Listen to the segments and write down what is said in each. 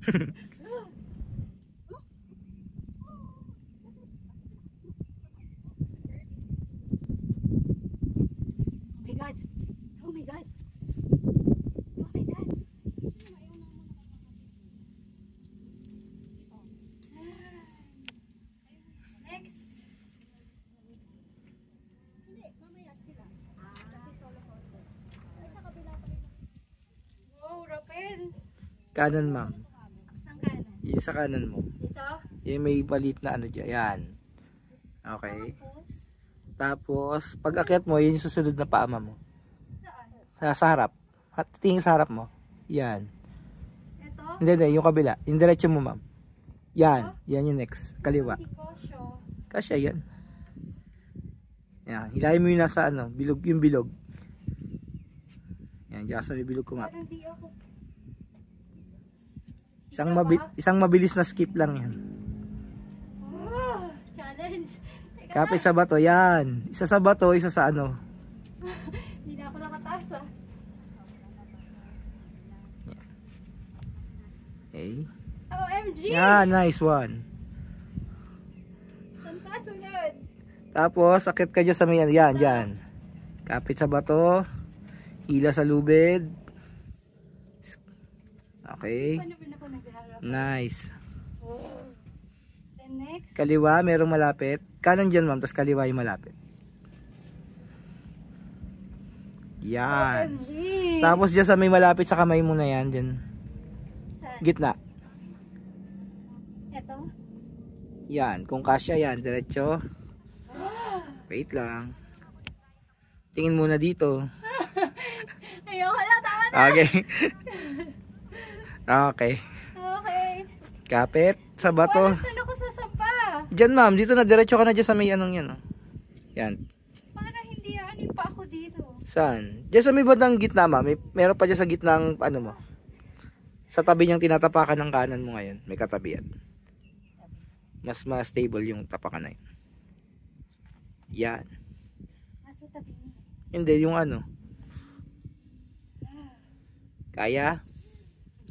Oh my God. Next. Hindi, mamaya sila. Kasi solo. Ay, sa kabila pa rin. Wow, Raquel. Kanan, ma'am. Saan kanan? Yung sa kanan mo. Dito? Yung may palit na ano dyan. Yan. Okay. Tapos, pag akyat mo, yun yung susunod na paama mo. Saan? Sa harap. Tingin sa harap mo. Yan. Ito? Hindi, yung kabila. Yung diretso mo, ma'am. Yan. Yan yung next. Kaliwa. Kasya yan. Yan. Hilahin mo yung nasa ano, bilog, yung bilog. Yan, dyan sa may bilog ko, ma'am. Isang mabilis na skip lang yan. Oh, challenge. Kapit sa bato, yan. Isa sa bato, isa sa ano. Hindi na ako nakataas ah. Okay. OMG! Yan, nice one. Saan pa sunod? Tapos, akit ka dyan sa may, yan, dyan. Kapit sa bato. Hila sa lubid. Okay. Nice. Then next. Kaliwa, merong malapit. Kanan dyan, ma'am. Tapos kaliwa yung malapit. Yan. OMG! Tapos dyan sa may malapit sa kamay mo na yan. Dyan. Saan? Gitna. Ito? Yan. Kung kasya yan. Diretso. Wait lang. Tingin muna dito. Ayoko na. Tama na. Okay. Okay. Okay. Kapit sa bato. Saan ako sasampa? Diyan, ma'am. Dito na. Diretso ka na dyan sa may anong yan. Oh. Yan. Para hindi ani pa ako dito. Saan? Diyan sa may bandang gitna, ma'am. Meron pa dyan sa gitnang ano mo. Sa tabi niyang tinatapakan ng kanan mo ngayon. May katabi yan. Mas stable yung tapakan na yun. Yan. Nasa tabi mo. Hindi, yung ano. Kaya?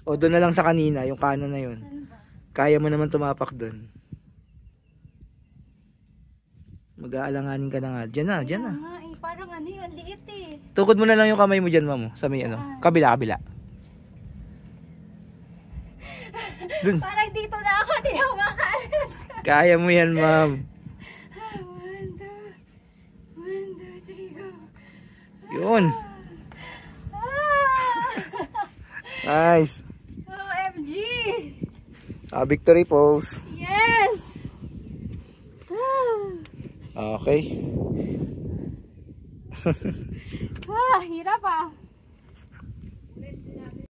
O doon na lang sa kanina, yung kanan na yun. Kaya mo naman tumapak doon. Mag-aalanganin ka na nga. Diyan na, diyan na. Parang ano yun, liit eh. Tukod mo na lang yung kamay mo dyan, ma'am. Sa may ano. Kabila. Dun. Parang dito na ako, di ako makaalis. Kaya mo yan, ma'am. 1, 2, 3, go. Yun. Nice. OMG! Victory pose. Yes! Okay. Hirap ah.